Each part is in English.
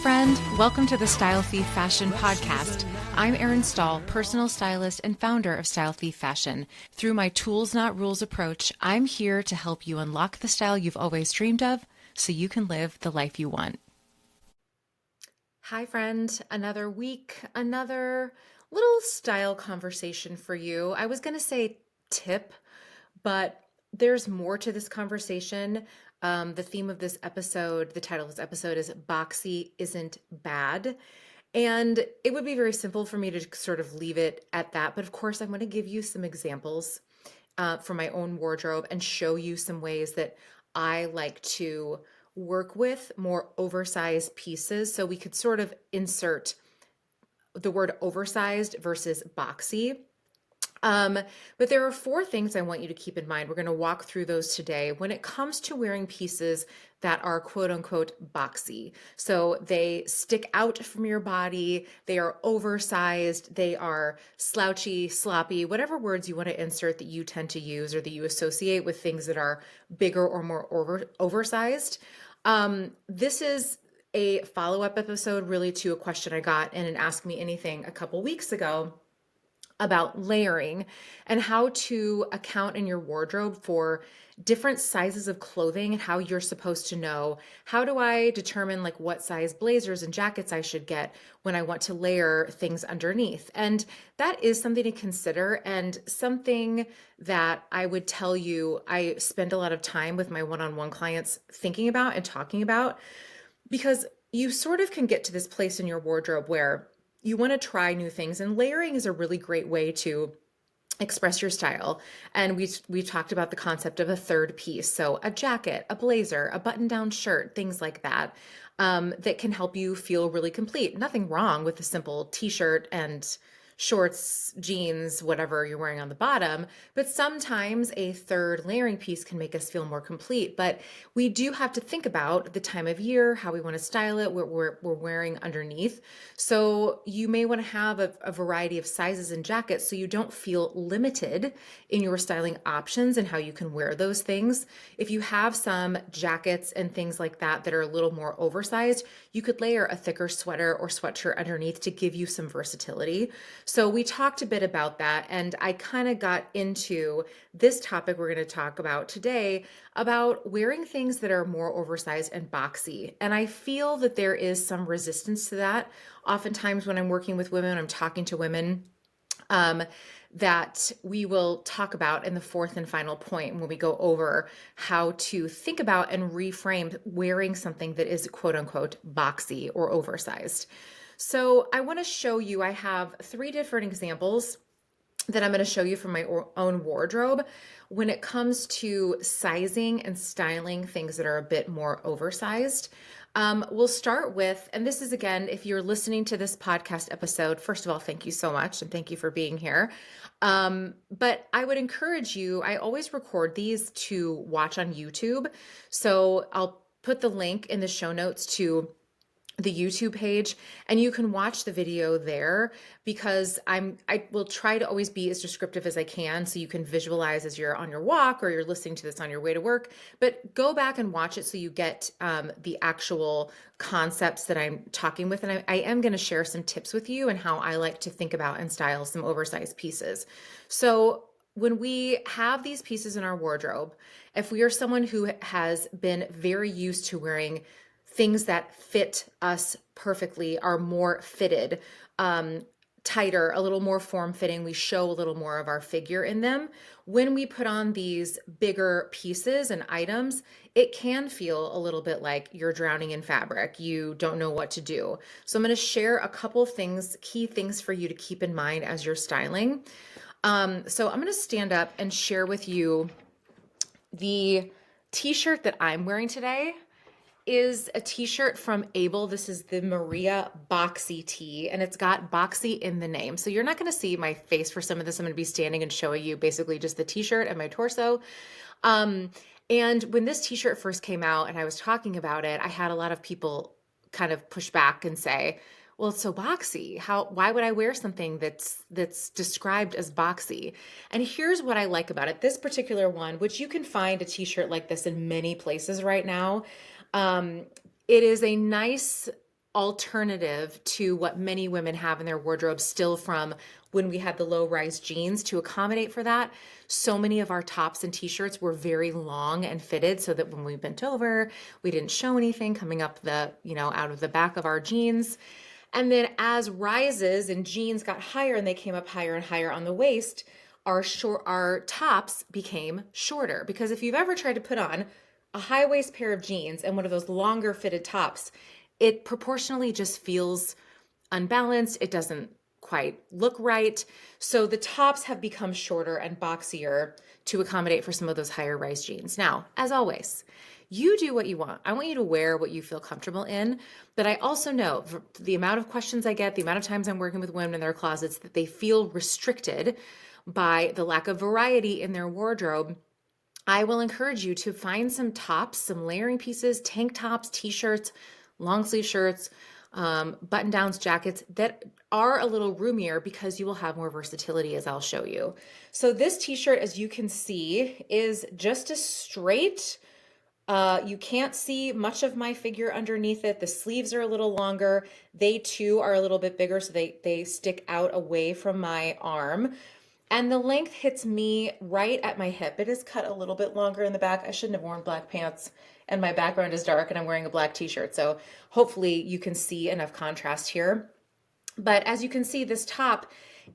friend. Welcome to the Style Thief Fashion Podcast. I'm Erin Stahl, personal stylist and founder of Style Thief Fashion. Through my tools, not rules approach, I'm here to help you unlock the style you've always dreamed of so you can live the life you want. Hi, friend. Another week, another little style conversation for you. I was going to say tip, but there's more to this conversation. The theme of this episode, the title of this episode is Boxy Isn't Bad. And it would be very simple for me to sort of leave it at that. But of course, I'm going to give you some examples from my own wardrobe and show you some ways that I like to work with more oversized pieces. So we could sort of insert the word oversized versus boxy. But there are 4 things I want you to keep in mind. We're going to walk through those today when it comes to wearing pieces that are quote unquote boxy. So they stick out from your body, they are oversized, they are slouchy, sloppy, whatever words you want to insert that you tend to use or that you associate with things that are bigger or more oversized. This is a follow-up episode really to a question I got in an Ask Me Anything a couple weeks ago about layering and how to account in your wardrobe for different sizes of clothing and how you're supposed to know, how do I determine like what size blazers and jackets I should get when I want to layer things underneath. And that is something to consider and something that I would tell you I spend a lot of time with my one-on-one clients thinking about and talking about, because you sort of can get to this place in your wardrobe where you want to try new things, and layering is a really great way to express your style. And we've talked about the concept of a third piece. So a jacket, a blazer, a button-down shirt, things like that, that can help you feel really complete. Nothing wrong with a simple t-shirt and shorts, jeans, whatever you're wearing on the bottom, but sometimes a third layering piece can make us feel more complete. But we do have to think about the time of year, how we want to style it, what we're wearing underneath. So you may want to have a variety of sizes and jackets so you don't feel limited in your styling options and how you can wear those things. If you have some jackets and things like that that are a little more oversized, you could layer a thicker sweater or sweatshirt underneath to give you some versatility. So we talked a bit about that, and I kind of got into this topic we're going to talk about today about wearing things that are more oversized and boxy. And I feel that there is some resistance to that. Oftentimes when I'm working with women, I'm talking to women, that we will talk about in the 4th and final point when we go over how to think about and reframe wearing something that is quote unquote boxy or oversized. So I want to show you, I have 3 different examples that I'm going to show you from my own wardrobe when it comes to sizing and styling things that are a bit more oversized. We'll start with, and this is again, if you're listening to this podcast episode, first of all, thank you so much. And thank you for being here. But I would encourage you, I always record these to watch on YouTube. So I'll put the link in the show notes to the YouTube page, and you can watch the video there, because I will try to always be as descriptive as I can so you can visualize as you're on your walk or you're listening to this on your way to work. But go back and watch it so you get the actual concepts that I'm talking with. And I am going to share some tips with you and how I like to think about and style some oversized pieces. So when we have these pieces in our wardrobe, if we are someone who has been very used to wearing things that fit us perfectly, are more fitted, tighter, a little more form-fitting, we show a little more of our figure in them. When we put on these bigger pieces and items, it can feel a little bit like you're drowning in fabric. You don't know what to do. So I'm going to share a couple of things, key things for you to keep in mind as you're styling. So I'm going to stand up and share with you the t-shirt that I'm wearing today. Is a t-shirt from Able. This is the Maria Boxy tee, and it's got Boxy in the name. So you're not going to see my face for some of this. I'm going to be standing and showing you basically just the t-shirt and my torso. And when this t-shirt first came out and I was talking about it, I had a lot of people kind of push back and say, well, it's so boxy. Why would I wear something that's described as boxy? And here's what I like about it. This particular one, which you can find a t-shirt like this in many places right now. It is a nice alternative to what many women have in their wardrobe still from when we had the low-rise jeans to accommodate for that. So many of our tops and t-shirts were very long and fitted so that when we bent over, we didn't show anything coming up the, out of the back of our jeans. And then as rises and jeans got higher and they came up higher and higher on the waist, our tops became shorter. Because if you've ever tried to put on a high waist pair of jeans and one of those longer fitted tops, it proportionally just feels unbalanced. It doesn't quite look right. So the tops have become shorter and boxier to accommodate for some of those higher rise jeans. Now, as always, you do what you want. I want you to wear what you feel comfortable in. But I also know the amount of questions I get, the amount of times I'm working with women in their closets that they feel restricted by the lack of variety in their wardrobe. I will encourage you to find some tops, some layering pieces, tank tops, t-shirts, long sleeve shirts, button downs, jackets that are a little roomier because you will have more versatility, as I'll show you. So this t-shirt, as you can see, is just a straight, you can't see much of my figure underneath it. The sleeves are a little longer. They too are a little bit bigger, so they stick out away from my arm. And the length hits me right at my hip. It is cut a little bit longer in the back. I shouldn't have worn black pants, and my background is dark and I'm wearing a black t-shirt. So hopefully you can see enough contrast here. But as you can see, this top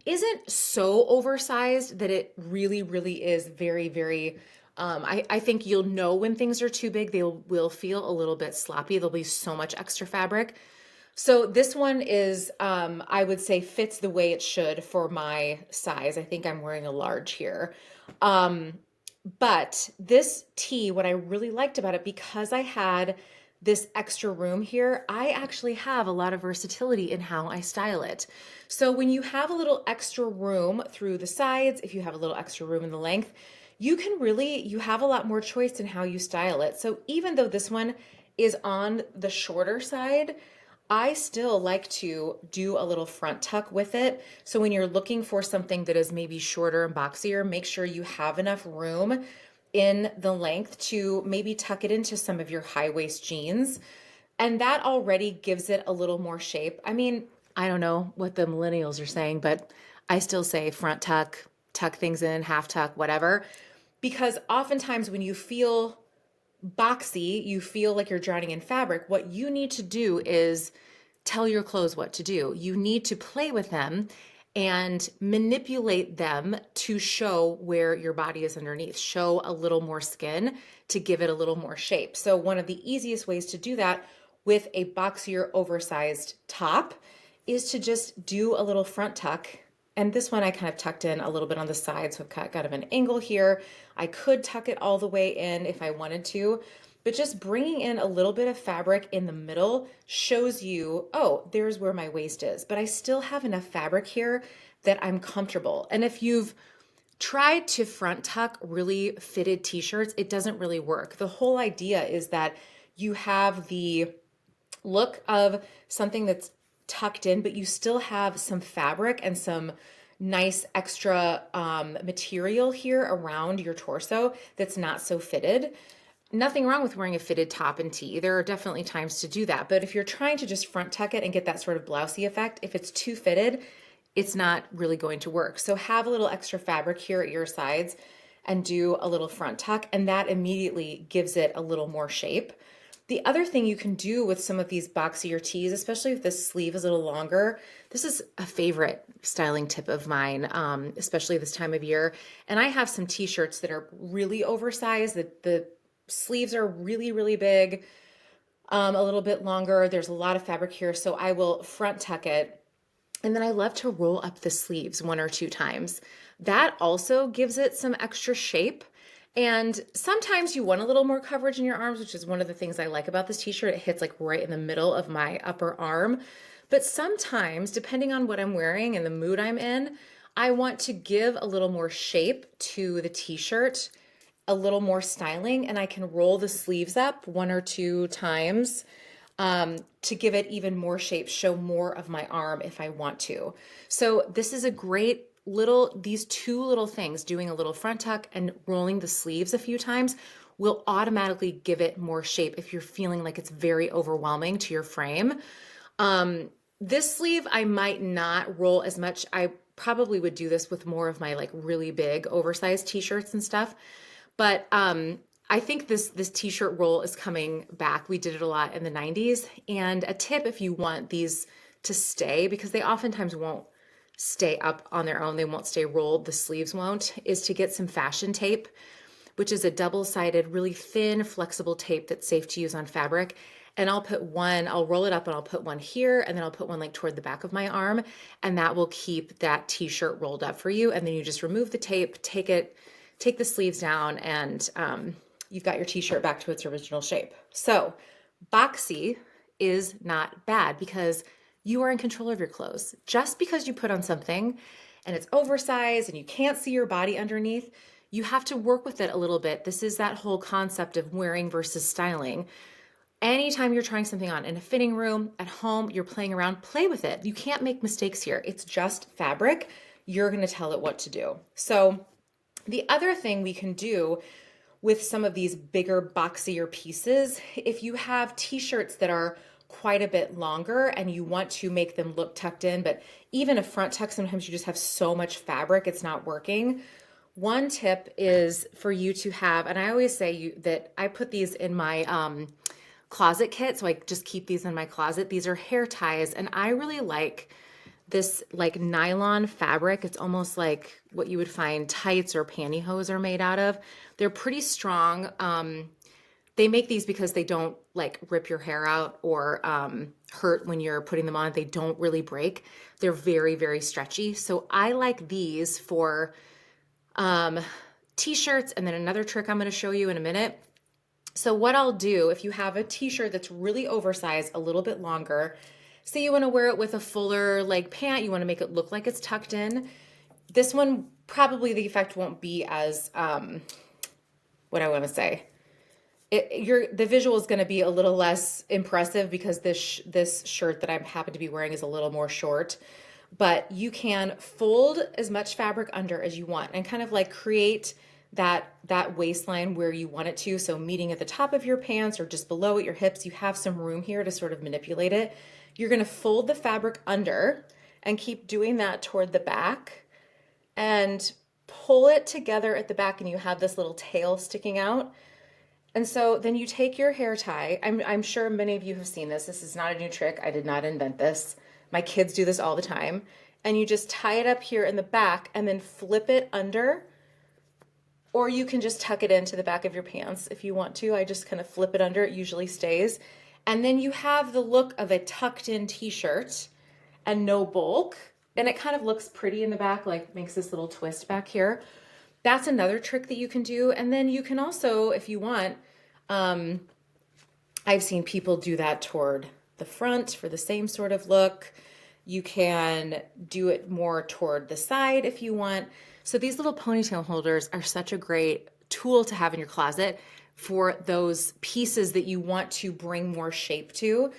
isn't so oversized that it really, really is very, very, I think you'll know when things are too big. They will feel a little bit sloppy. There'll be so much extra fabric. So this one is, I would say, fits the way it should for my size. I think I'm wearing a large here. But this tee, what I really liked about it, because I had this extra room here, I actually have a lot of versatility in how I style it. So when you have a little extra room through the sides, if you have a little extra room in the length, you have a lot more choice in how you style it. So even though this one is on the shorter side, I still like to do a little front tuck with it. So when you're looking for something that is maybe shorter and boxier, make sure you have enough room in the length to maybe tuck it into some of your high waist jeans. And that already gives it a little more shape. I mean, I don't know what the millennials are saying, but I still say front tuck, tuck things in, half tuck, whatever. Because oftentimes when you feel boxy, you feel like you're drowning in fabric, what you need to do is tell your clothes what to do. You need to play with them and manipulate them to show where your body is underneath, show a little more skin to give it a little more shape. So one of the easiest ways to do that with a boxier oversized top is to just do a little front tuck. And this one I kind of tucked in a little bit on the side, so I've got kind of an angle here. I could tuck it all the way in if I wanted to, but just bringing in a little bit of fabric in the middle shows you, oh, there's where my waist is, but I still have enough fabric here that I'm comfortable. And if you've tried to front tuck really fitted t-shirts, it doesn't really work. The whole idea is that you have the look of something that's tucked in, but you still have some fabric and some nice extra material here around your torso that's not so fitted. Nothing wrong with wearing a fitted top and tee. There are definitely times to do that. But if you're trying to just front tuck it and get that sort of blousey effect, if it's too fitted, it's not really going to work. So have a little extra fabric here at your sides and do a little front tuck, and that immediately gives it a little more shape. The other thing you can do with some of these boxier tees, especially if the sleeve is a little longer, this is a favorite styling tip of mine, especially this time of year. And I have some t-shirts that are really oversized. The sleeves are really, really big, a little bit longer. There's a lot of fabric here, so I will front tuck it. And then I love to roll up the sleeves 1 or 2 times. That also gives it some extra shape. And sometimes you want a little more coverage in your arms, which is one of the things I like about this t-shirt. It hits like right in the middle of my upper arm. But sometimes, depending on what I'm wearing and the mood I'm in, I want to give a little more shape to the t-shirt, a little more styling, and I can roll the sleeves up 1 or 2 times to give it even more shape, show more of my arm if I want to. So this is a great these 2 little things, doing a little front tuck and rolling the sleeves a few times, will automatically give it more shape if you're feeling like it's very overwhelming to your frame. This sleeve, I might not roll as much. I probably would do this with more of my like really big oversized t-shirts and stuff. But I think this t-shirt roll is coming back. We did it a lot in the 90s. And a tip if you want these to stay, because they oftentimes won't stay up on their own, they won't stay rolled, the sleeves won't, is to get some fashion tape, which is a double-sided, really thin, flexible tape that's safe to use on fabric. And I'll roll it up and I'll put one here, and then I'll put one like toward the back of my arm, and that will keep that t-shirt rolled up for you. And then you just remove the tape, take the sleeves down, and you've got your t-shirt back to its original shape. So boxy is not bad because you are in control of your clothes. Just because you put on something and it's oversized and you can't see your body underneath, you have to work with it a little bit. This is that whole concept of wearing versus styling. Anytime you're trying something on in a fitting room, at home, you're playing around, play with it. You can't make mistakes here. It's just fabric. You're going to tell it what to do. So the other thing we can do with some of these bigger, boxier pieces, if you have t-shirts that are quite a bit longer and you want to make them look tucked in, but even a front tuck, sometimes you just have so much fabric, it's not working. One tip is for you to have, and I always say that I put these in my closet kit, so I just keep these in my closet. These are hair ties, and I really like this like nylon fabric. It's almost like what you would find tights or pantyhose are made out of. They're pretty strong. They make these because they don't like rip your hair out or hurt when you're putting them on. They don't really break. They're very, very stretchy. So I like these for t-shirts. And then another trick I'm going to show you in a minute. So what I'll do, if you have a t-shirt that's really oversized, a little bit longer, say you want to wear it with a fuller leg pant, you want to make it look like it's tucked in. This one, probably the effect won't be as, what I want to say. The visual is going to be a little less impressive because this shirt that I happen to be wearing is a little more short. But you can fold as much fabric under as you want and kind of like create that waistline where you want it to. So meeting at the top of your pants or just below at your hips, you have some room here to sort of manipulate it. You're going to fold the fabric under and keep doing that toward the back and pull it together at the back, and you have this little tail sticking out. And so then you take your hair tie. I'm sure many of you have seen this. This is not a new trick. I did not invent this. My kids do this all the time. And you just tie it up here in the back and then flip it under. Or you can just tuck it into the back of your pants if you want to. I just kind of flip it under. It usually stays. And then you have the look of a tucked in t-shirt and no bulk. And it kind of looks pretty in the back, like makes this little twist back here. That's another trick that you can do. And then you can also, if you want, I've seen people do that toward the front for the same sort of look. You can do it more toward the side if you want. So these little ponytail holders are such a great tool to have in your closet for those pieces that you want to bring more shape to.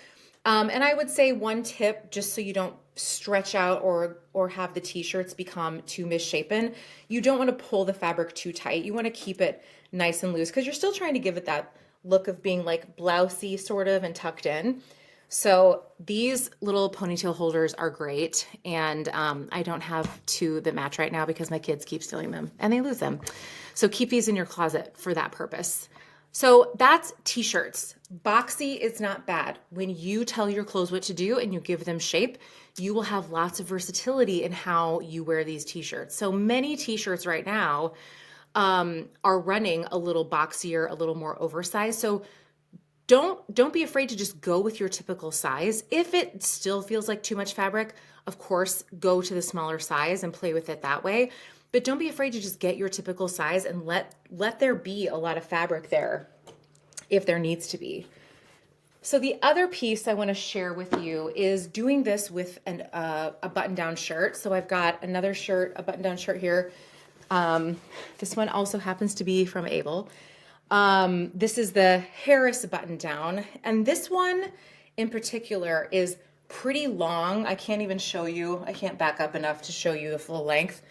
And I would say one tip, just so you don't stretch out or have the t-shirts become too misshapen, you don't want to pull the fabric too tight. You want to keep it nice and loose because you're still trying to give it that look of being like blousey sort of and tucked in. So these little ponytail holders are great, and I don't have two that match right now because my kids keep stealing them and they lose them. So keep these in your closet for that purpose. So that's t-shirts. Boxy is not bad. When you tell your clothes what to do and you give them shape, you will have lots of versatility in how you wear these t-shirts. So many t-shirts right now are running a little boxier, a little more oversized. So don't be afraid to just go with your typical size. If it still feels like too much fabric, of course, go to the smaller size and play with it that way. But don't be afraid to just get your typical size and let there be a lot of fabric there if there needs to be. So the other piece I want to share with you is doing this with a button-down shirt. So I've got another shirt, a button-down shirt here. This one also happens to be from Able. This is the Harris button-down, and this one in particular is pretty long. I can't even show you. I can't back up enough to show you the full length.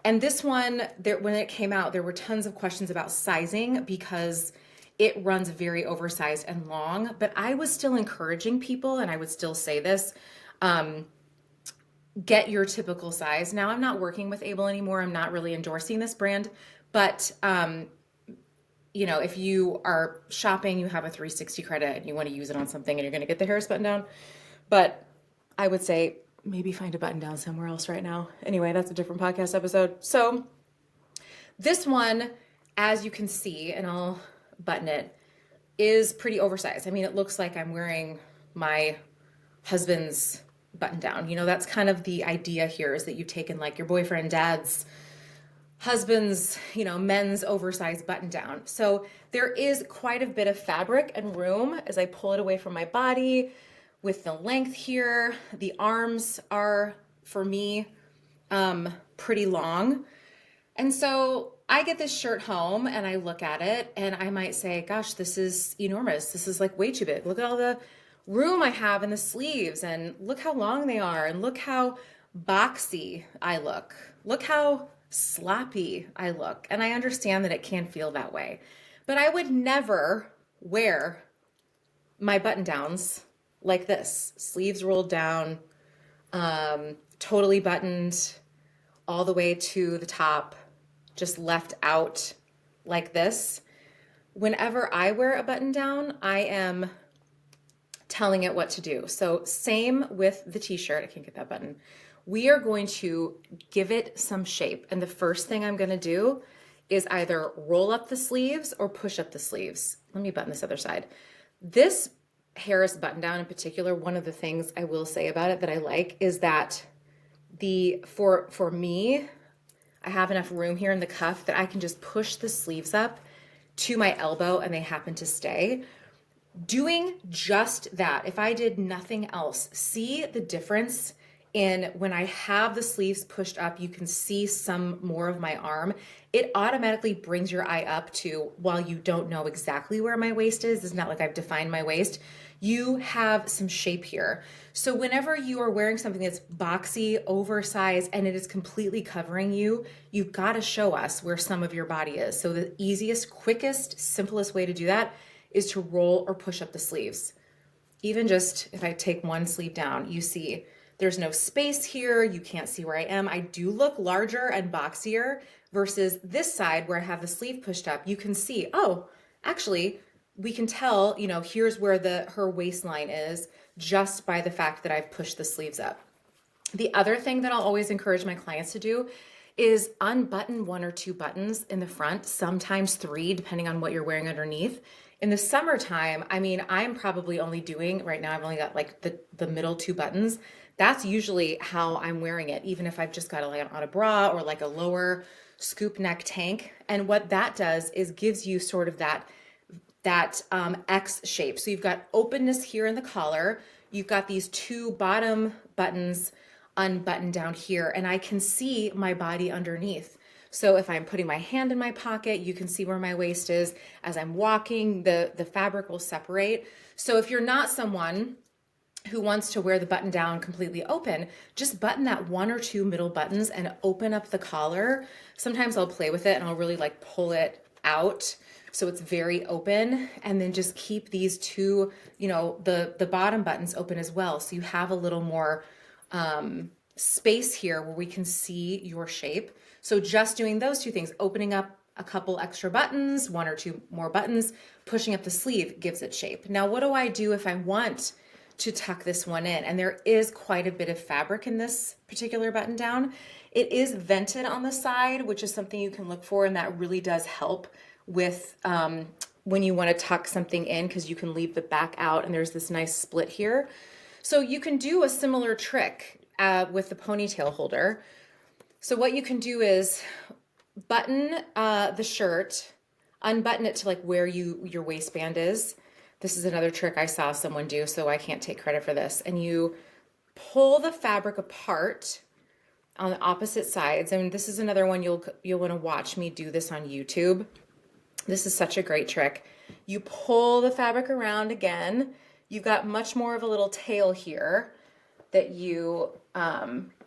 And this one, when it came out, there were tons of questions about sizing because it runs very oversized and long, but I was still encouraging people, and I would still say this, get your typical size. Now, I'm not working with Able anymore. I'm not really endorsing this brand, but if you are shopping, you have a 360 credit and you want to use it on something and you're going to get the Harris button down. But I would say maybe find a button down somewhere else right now. Anyway, that's a different podcast episode. So this one, as you can see, and I'll button it, is pretty oversized. I mean, it looks like I'm wearing my husband's button down. That's kind of the idea here, is that you've taken like your boyfriend, dad's, husband's, men's oversized button down. So there is quite a bit of fabric and room as I pull it away from my body with the length here. The arms are, for me, pretty long. And so I get this shirt home and I look at it and I might say, gosh, this is enormous. This is like way too big. Look at all the room I have in the sleeves, and look how long they are, and look how boxy I look. Look how sloppy I look. And I understand that it can feel that way, but I would never wear my button downs like this, sleeves rolled down, totally buttoned all the way to the top, just left out like this. Whenever I wear a button down, I am telling it what to do. So same with the t-shirt. I can't get that button. We are going to give it some shape. And the first thing I'm going to do is either roll up the sleeves or push up the sleeves. Let me button this other side. This Harris button down in particular, one of the things I will say about it that I like is that for me, I have enough room here in the cuff that I can just push the sleeves up to my elbow and they happen to stay. Doing just that, if I did nothing else, see the difference in when I have the sleeves pushed up, you can see some more of my arm. It automatically brings your eye up to, while you don't know exactly where my waist is, it's not like I've defined my waist, you have some shape here. So whenever you are wearing something that's boxy, oversized, and it is completely covering you, you've got to show us where some of your body is. So the easiest, quickest, simplest way to do that is to roll or push up the sleeves. Even just if I take one sleeve down, you see there's no space here. You can't see where I am. I do look larger and boxier versus this side where I have the sleeve pushed up. You can see, oh, actually, we can tell, here's where her waistline is just by the fact that I've pushed the sleeves up. The other thing that I'll always encourage my clients to do is unbutton one or two buttons in the front, sometimes three, depending on what you're wearing underneath. In the summertime, I'm probably only doing, right now I've only got like the middle two buttons. That's usually how I'm wearing it, even if I've just got on a bra or like a lower scoop neck tank. And what that does is gives you sort of that X shape. So you've got openness here in the collar. You've got these two bottom buttons unbuttoned down here, and I can see my body underneath. So if I'm putting my hand in my pocket, you can see where my waist is. As I'm walking, the fabric will separate. So if you're not someone who wants to wear the button down completely open, just button that one or two middle buttons and open up the collar. Sometimes I'll play with it and I'll really like pull it out so it's very open, and then just keep these two, the bottom buttons open as well. So you have a little more space here where we can see your shape. So just doing those two things, opening up a couple extra buttons, one or two more buttons, pushing up the sleeve gives it shape. Now, what do I do if I want to tuck this one in? And there is quite a bit of fabric in this particular button down. It is vented on the side, which is something you can look for, and that really does help with when you want to tuck something in, because you can leave the back out and there's this nice split here. So you can do a similar trick with the ponytail holder. So what you can do is button the shirt, unbutton it to like where your waistband is. This is another trick I saw someone do, so I can't take credit for this. And you pull the fabric apart on the opposite sides. And this is another one you'll want to watch me do this on YouTube. This is such a great trick. You pull the fabric around again. You've got much more of a little tail here that you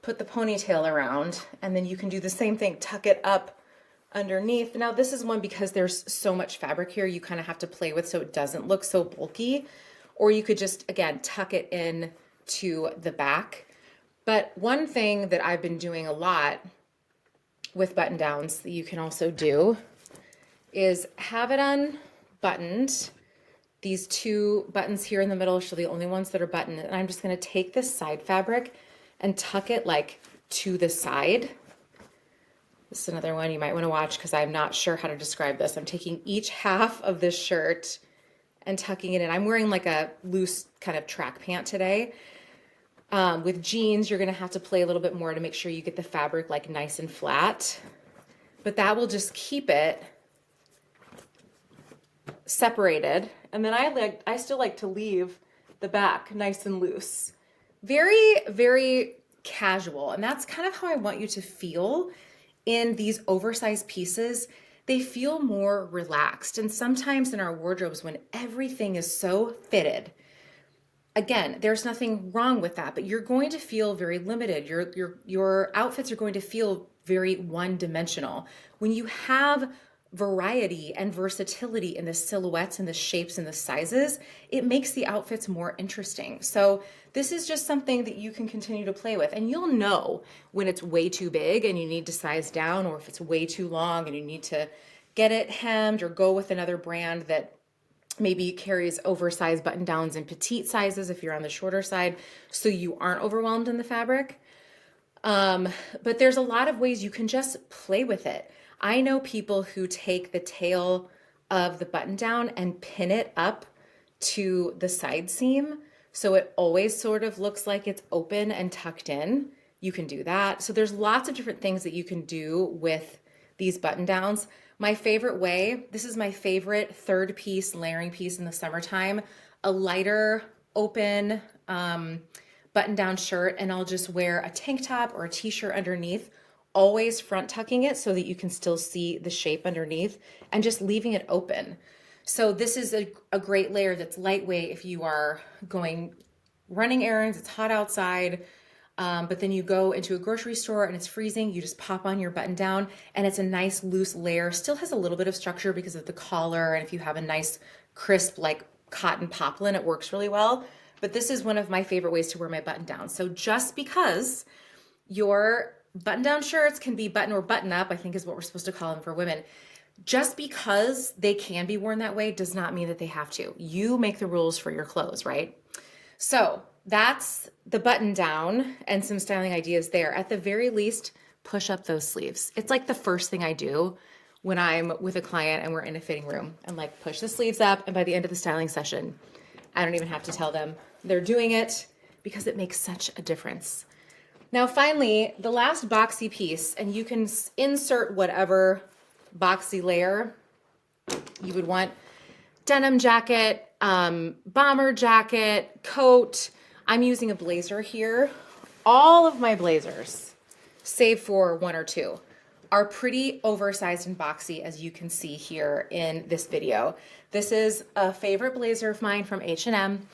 put the ponytail around, and then you can do the same thing, tuck it up underneath. Now this is one because there's so much fabric here, you kind of have to play with so it doesn't look so bulky, or you could just, again, tuck it in to the back. But one thing that I've been doing a lot with button downs that you can also do is have it unbuttoned. These two buttons here in the middle are the only ones that are buttoned. And I'm just gonna take this side fabric and tuck it like to the side. This is another one you might wanna watch because I'm not sure how to describe this. I'm taking each half of this shirt and tucking it in. I'm wearing like a loose kind of track pant today. With jeans, you're gonna have to play a little bit more to make sure you get the fabric like nice and flat, but that will just keep it separated. And then I still like to leave the back nice and loose. Very, very casual. And that's kind of how I want you to feel in these oversized pieces. They feel more relaxed. And sometimes in our wardrobes, when everything is so fitted, again, there's nothing wrong with that, but you're going to feel very limited. Your outfits are going to feel very one-dimensional. When you have variety and versatility in the silhouettes and the shapes and the sizes, it makes the outfits more interesting. So this is just something that you can continue to play with, and you'll know when it's way too big and you need to size down, or if it's way too long and you need to get it hemmed or go with another brand that maybe carries oversized button downs in petite sizes if you're on the shorter side, so you aren't overwhelmed in the fabric. But there's a lot of ways you can just play with it. I know people who take the tail of the button down and pin it up to the side seam, so it always sort of looks like it's open and tucked in. You can do that. So there's lots of different things that you can do with these button downs. My favorite way, this is my favorite third piece, layering piece in the summertime, a lighter open button down shirt, and I'll just wear a tank top or a t-shirt underneath, always front tucking it so that you can still see the shape underneath, and just leaving it open. So this is a great layer that's lightweight if you are going running errands, it's hot outside, but then you go into a grocery store and it's freezing, you just pop on your button down and it's a nice loose layer. Still has a little bit of structure because of the collar, and if you have a nice crisp like cotton poplin, it works really well. But this is one of my favorite ways to wear my button down. So just because your button down shirts can be button or button up, I think is what we're supposed to call them for women, just because they can be worn that way does not mean that they have to. You make the rules for your clothes, right? So that's the button down and some styling ideas there. At the very least, push up those sleeves. It's like the first thing I do when I'm with a client and we're in a fitting room. I'm like, push the sleeves up, and by the end of the styling session, I don't even have to tell them. They're doing it because it makes such a difference. Now finally, the last boxy piece, and you can insert whatever boxy layer you would want. Denim jacket, bomber jacket, coat. I'm using a blazer here. All of my blazers, save for one or two, are pretty oversized and boxy, as you can see here in this video. This is a favorite blazer of mine from H&M.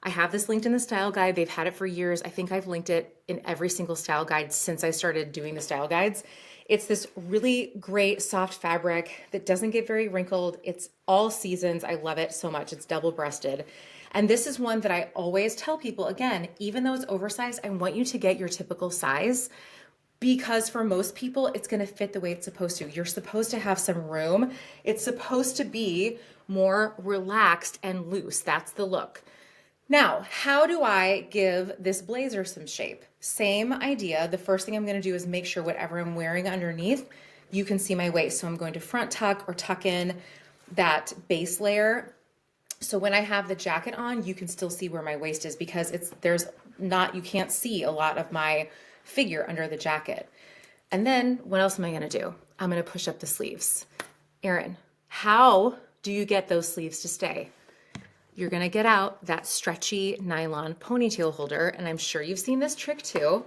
I have this linked in the style guide. They've had it for years. I think I've linked it in every single style guide since I started doing the style guides. It's this really great soft fabric that doesn't get very wrinkled. It's all seasons. I love it so much. It's double-breasted. And this is one that I always tell people, again, even though it's oversized, I want you to get your typical size, because for most people, it's gonna fit the way it's supposed to. You're supposed to have some room. It's supposed to be more relaxed and loose. That's the look. Now, how do I give this blazer some shape? Same idea. The first thing I'm going to do is make sure whatever I'm wearing underneath, you can see my waist. So I'm going to front tuck or tuck in that base layer. So when I have the jacket on, you can still see where my waist is, because you can't see a lot of my figure under the jacket. And then what else am I going to do? I'm going to push up the sleeves. Erin, how do you get those sleeves to stay? You're gonna get out that stretchy nylon ponytail holder, and I'm sure you've seen this trick too,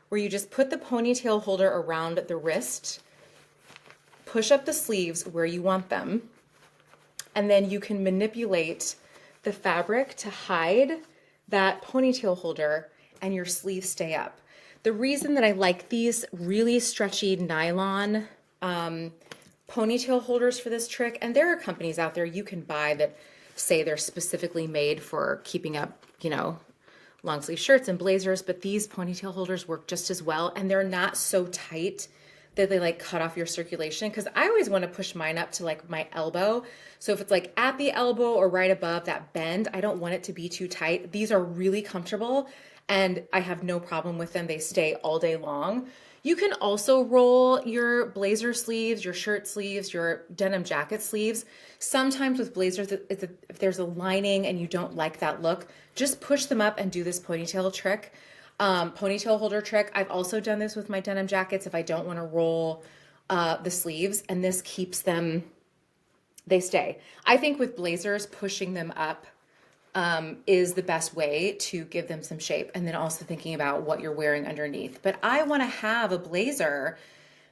where you just put the ponytail holder around the wrist, push up the sleeves where you want them, and then you can manipulate the fabric to hide that ponytail holder and your sleeves stay up. The reason that I like these really stretchy nylon ponytail holders for this trick, and there are companies out there you can buy that say they're specifically made for keeping up, long sleeve shirts and blazers, but these ponytail holders work just as well, and they're not so tight that they like cut off your circulation, because I always want to push mine up to like my elbow. So if it's like at the elbow or right above that bend, I don't want it to be too tight. These are really comfortable and I have no problem with them. They stay all day long. You can also roll your blazer sleeves, your shirt sleeves, your denim jacket sleeves. Sometimes with blazers, if there's a lining and you don't like that look, just push them up and do this ponytail trick, ponytail holder trick. I've also done this with my denim jackets if I don't want to roll the sleeves, and this keeps them, they stay. I think with blazers, pushing them up is the best way to give them some shape, and then also thinking about what you're wearing underneath. But I want to have a blazer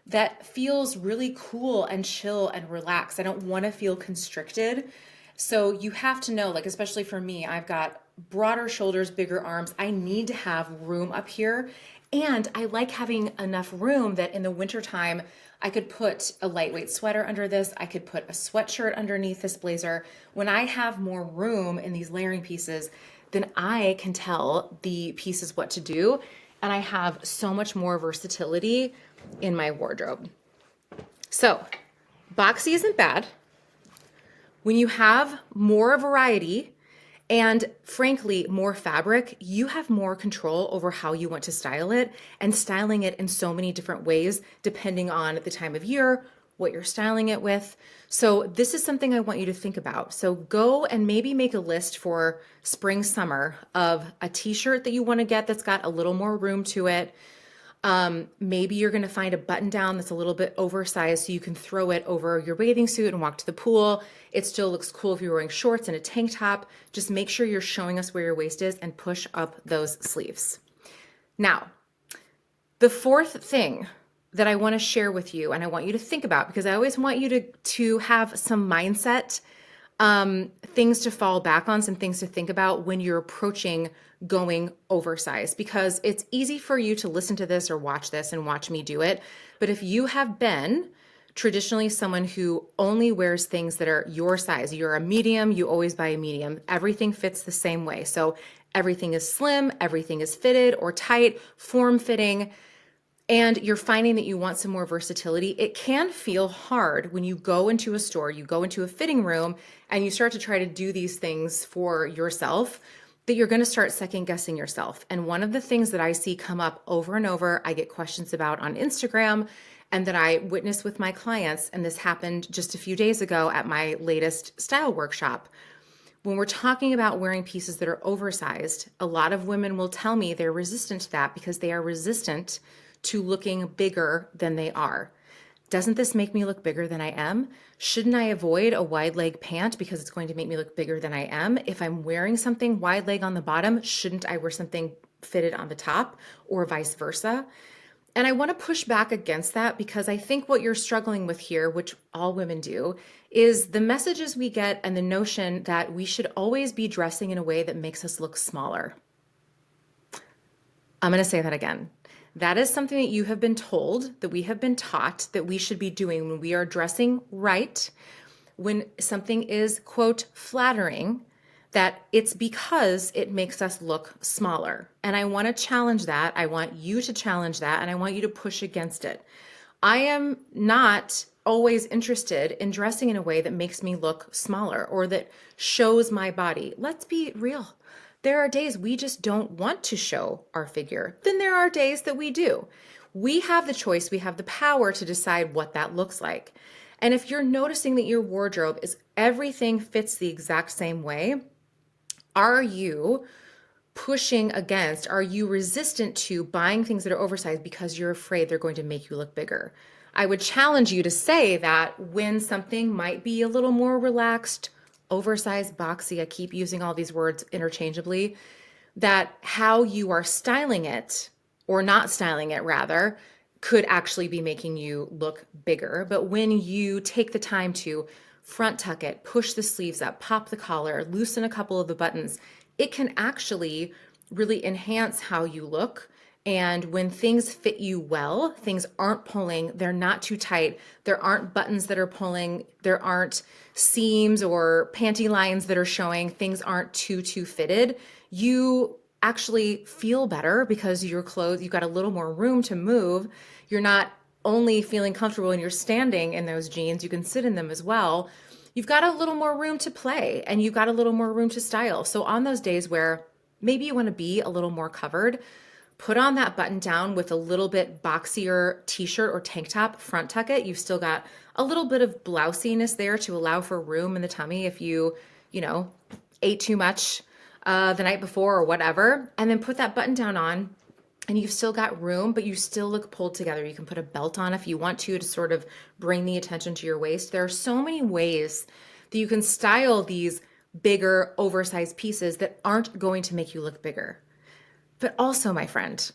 that feels really cool and chill and relaxed. I don't want to feel constricted. So you have to know, like, especially for me, I've got broader shoulders, bigger arms. I need to have room up here. And I like having enough room that in the wintertime, I could put a lightweight sweater under this. I could put a sweatshirt underneath this blazer. When I have more room in these layering pieces, then I can tell the pieces what to do. And I have so much more versatility in my wardrobe. So, boxy isn't bad. When you have more variety and frankly, more fabric, you have more control over how you want to style it, and styling it in so many different ways, depending on the time of year, what you're styling it with. So this is something I want you to think about. So go and maybe make a list for spring, summer of a t-shirt that you want to get that's got a little more room to it. Maybe you're going to find a button down that's a little bit oversized so you can throw it over your bathing suit and walk to the pool. It still looks cool if you're wearing shorts and a tank top. Just make sure you're showing us where your waist is and push up those sleeves. Now, the fourth thing that I want to share with you and I want you to think about, because I always want you to have some mindset, things to fall back on, some things to think about when you're approaching going oversized, because it's easy for you to listen to this or watch this and watch me do it. But if you have been traditionally someone who only wears things that are your size, you're a medium, you always buy a medium, everything fits the same way. So everything is slim, everything is fitted or tight, form fitting, and you're finding that you want some more versatility, it can feel hard when you go into a store, you go into a fitting room, and you start to try to do these things for yourself, that you're going to start second guessing yourself. And one of the things that I see come up over and over, I get questions about on Instagram, and that I witness with my clients, and this happened just a few days ago at my latest style workshop. When we're talking about wearing pieces that are oversized, a lot of women will tell me they're resistant to that because they are resistant to looking bigger than they are. Doesn't this make me look bigger than I am? Shouldn't I avoid a wide leg pant because it's going to make me look bigger than I am? If I'm wearing something wide leg on the bottom, shouldn't I wear something fitted on the top, or vice versa? And I want to push back against that, because I think what you're struggling with here, which all women do, is the messages we get and the notion that we should always be dressing in a way that makes us look smaller. I'm going to say that again. That is something that you have been told, that we have been taught that we should be doing when we are dressing right, when something is, quote, flattering, that it's because it makes us look smaller. And I want to challenge that. I want you to challenge that, and I want you to push against it. I am not always interested in dressing in a way that makes me look smaller or that shows my body. Let's be real. There are days we just don't want to show our figure. Then there are days that we do. We have the choice, we have the power to decide what that looks like. And if you're noticing that your wardrobe is everything fits the exact same way, are you pushing against, are you resistant to buying things that are oversized because you're afraid they're going to make you look bigger? I would challenge you to say that when something might be a little more relaxed, oversized, boxy, I keep using all these words interchangeably, that how you are styling it, or not styling it rather, could actually be making you look bigger. But when you take the time to front tuck it, push the sleeves up, pop the collar, loosen a couple of the buttons, it can actually really enhance how you look And when things fit you well, things aren't pulling, they're not too tight, there aren't buttons that are pulling, there aren't seams or panty lines that are showing, things aren't too fitted, you actually feel better because your clothes, you've got a little more room to move. You're not only feeling comfortable when you're standing in those jeans, you can sit in them as well. You've got a little more room to play and you've got a little more room to style. So on those days where maybe you want to be a little more covered, put on that button down with a little bit boxier t-shirt or tank top, front tuck it. You've still got a little bit of blousiness there to allow for room in the tummy if you know, ate too much the night before or whatever. And then put that button down on and you've still got room, but you still look pulled together. You can put a belt on if you want to sort of bring the attention to your waist. There are so many ways that you can style these bigger, oversized pieces that aren't going to make you look bigger. But also, my friend,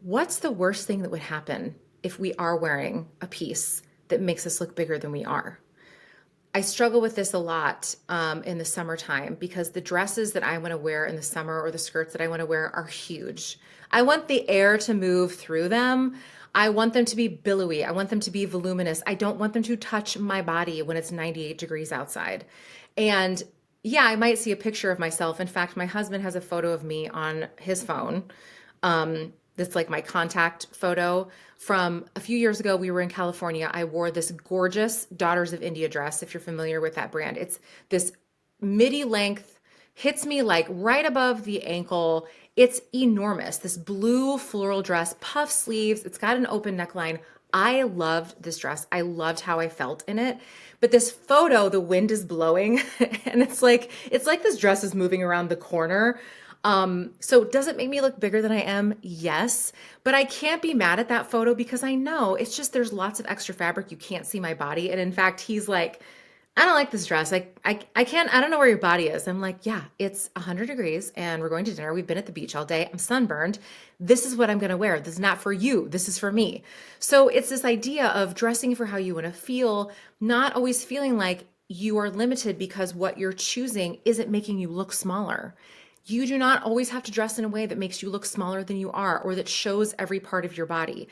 what's the worst thing that would happen if we are wearing a piece that makes us look bigger than we are? I struggle with this a lot in the summertime because the dresses that I want to wear in the summer or the skirts that I want to wear are huge. I want the air to move through them. I want them to be billowy. I want them to be voluminous. I don't want them to touch my body when it's 98 degrees outside. And yeah, I might see a picture of myself. In fact, my husband has a photo of me on his phone. That's like my contact photo from a few years ago. We were in California. I wore this gorgeous Daughters of India dress, if you're familiar with that brand. It's this midi length, hits me like right above the ankle. It's enormous. This blue floral dress, puff sleeves. It's got an open neckline. I loved this dress. I loved how I felt in it. But this photo, the wind is blowing and it's like this dress is moving around the corner. So does it make me look bigger than I am? Yes, but I can't be mad at that photo because I know it's just there's lots of extra fabric. You can't see my body. And in fact, he's like, I don't like this dress. I can't, I don't know where your body is. I'm like, yeah, it's 100 degrees and we're going to dinner. We've been at the beach all day. I'm sunburned. This is what I'm going to wear. This is not for you. This is for me. So it's this idea of dressing for how you want to feel, not always feeling like you are limited because what you're choosing isn't making you look smaller. You do not always have to dress in a way that makes you look smaller than you are or that shows every part of your body.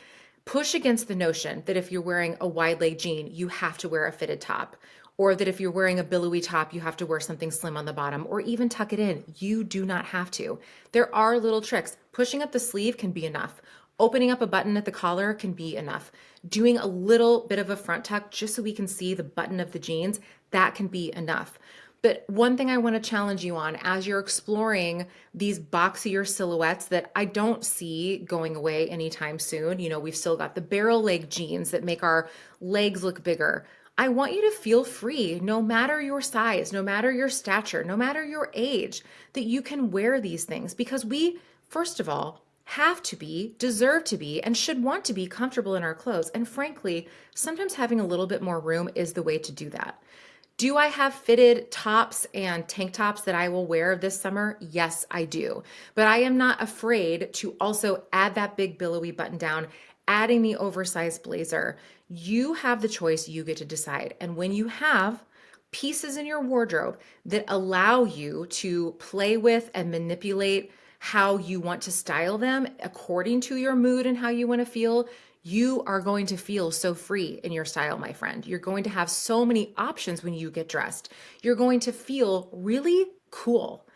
Push against the notion that if you're wearing a wide leg jean, you have to wear a fitted top, or that if you're wearing a billowy top, you have to wear something slim on the bottom, or even tuck it in. You do not have to. There are little tricks. Pushing up the sleeve can be enough. Opening up a button at the collar can be enough. Doing a little bit of a front tuck just so we can see the button of the jeans, that can be enough. But one thing I want to challenge you on as you're exploring these boxier silhouettes that I don't see going away anytime soon, you know, we've still got the barrel leg jeans that make our legs look bigger. I want you to feel free, no matter your size, no matter your stature, no matter your age, that you can wear these things because we, first of all, have to be, deserve to be, and should want to be comfortable in our clothes. And frankly, sometimes having a little bit more room is the way to do that. Do I have fitted tops and tank tops that I will wear this summer? Yes, I do. But I am not afraid to also add that big billowy button down, adding the oversized blazer. You have the choice, you get to decide. And when you have pieces in your wardrobe that allow you to play with and manipulate how you want to style them according to your mood and how you want to feel, you are going to feel so free in your style, my friend. You're going to have so many options when you get dressed. You're going to feel really cool.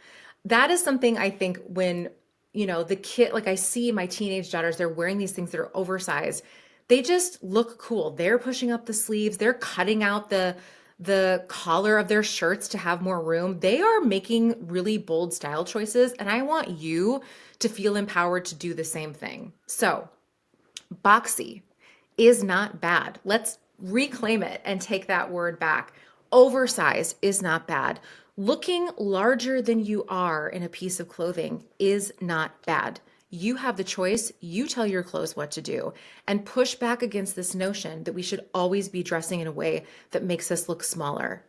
That is something I think when, you know, the kid, like I see my teenage daughters, they're wearing these things that are oversized. They just look cool. They're pushing up the sleeves. They're cutting out the collar of their shirts to have more room. They are making really bold style choices. And I want you to feel empowered to do the same thing. So, boxy is not bad. Let's reclaim it and take that word back. Oversized is not bad. Looking larger than you are in a piece of clothing is not bad. You have the choice. You tell your clothes what to do and push back against this notion that we should always be dressing in a way that makes us look smaller.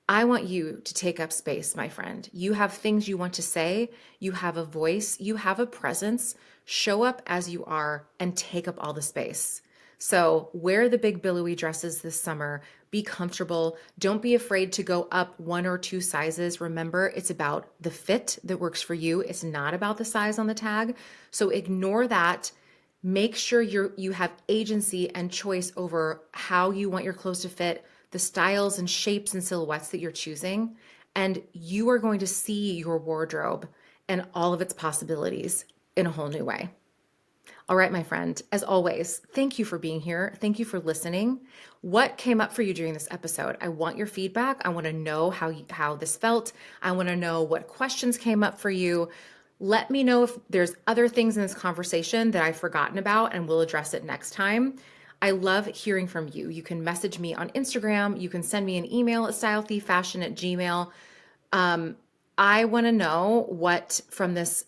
I want you to take up space, my friend. You have things you want to say. You have a voice. You have a presence. Show up as you are and take up all the space. So wear the big billowy dresses this summer. Be comfortable. Don't be afraid to go up 1 or 2 sizes. Remember, it's about the fit that works for you. It's not about the size on the tag. So ignore that. Make sure you have agency and choice over how you want your clothes to fit, the styles and shapes and silhouettes that you're choosing. And you are going to see your wardrobe and all of its possibilities in a whole new way. All right, my friend, as always, thank you for being here. Thank you for listening. What came up for you during this episode? I want your feedback. I want to know how this felt. I want to know what questions came up for you. Let me know if there's other things in this conversation that I've forgotten about, and we'll address it next time. I love hearing from you. You can message me on Instagram. You can send me an email at stylethieffashion@gmail.com. I want to know what from this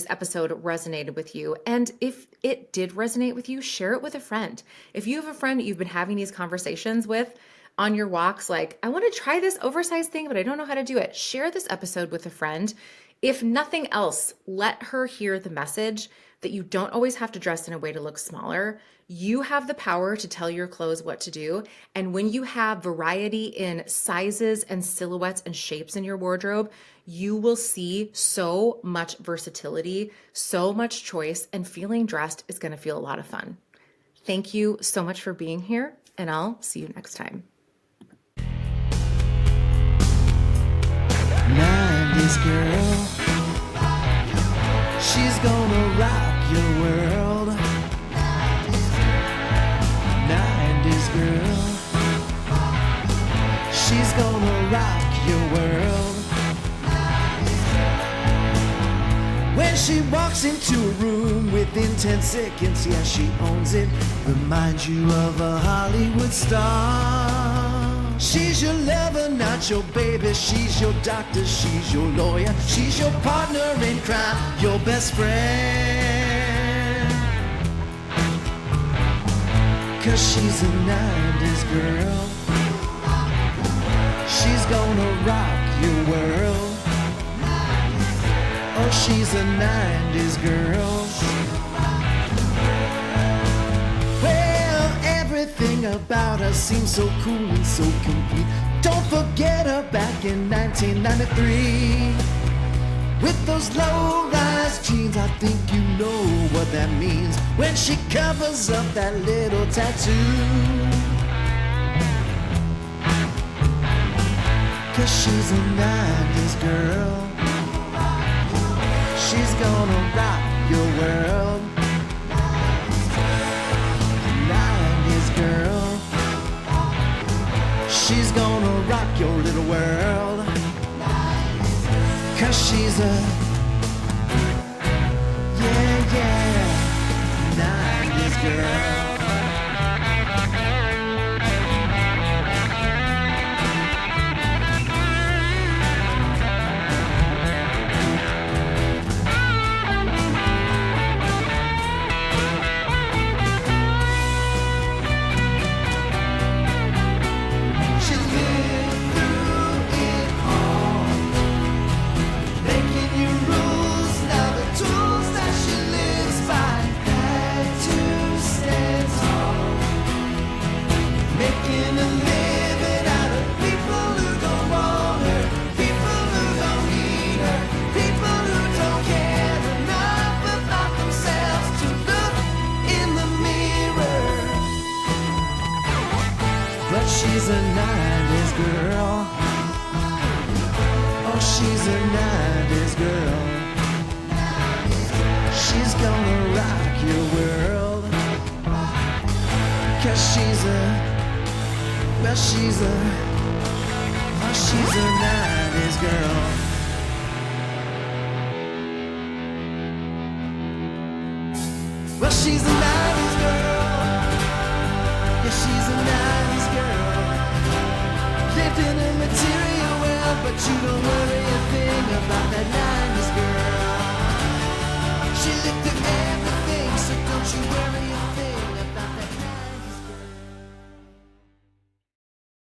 episode resonated with you. And if it did resonate with you, share it with a friend. If you have a friend that you've been having these conversations with on your walks, like, I want to try this oversized thing, but I don't know how to do it, share this episode with a friend. If nothing else, let her hear the message that you don't always have to dress in a way to look smaller. You have the power to tell your clothes what to do. And when you have variety in sizes and silhouettes and shapes in your wardrobe, you will see so much versatility, so much choice, and feeling dressed is going to feel a lot of fun. Thank you so much for being here, and I'll see you next time. 90s girl, she's gonna rock your world. 90s girl, she's gonna rock your world. When she walks into a room within 10 seconds, yeah, she owns it. Reminds you of a Hollywood star. She's your lover, not your baby. She's your doctor, she's your lawyer. She's your partner in crime, your best friend. 'Cause she's a 90s girl. She's gonna rock your world. Oh, she's a 90s girl. Well, everything about her seems so cool and so complete. Don't forget her back in 1993. With those low-rise jeans, I think you know what that means. When she covers up that little tattoo. 'Cause she's a 90s girl. She's gonna rock your world. 90s girl. She's gonna rock your little world. 'Cause she's a, yeah, 90s girl. She's a 90s girl. Oh, she's a 90s girl. She's gonna rock your world. 'Cause she's a, well, she's a, oh, she's a 90s girl. Well, she's a 90s girl. Yeah, she's a 90s girl. Lived in a material world, but you don't worry a thing about that.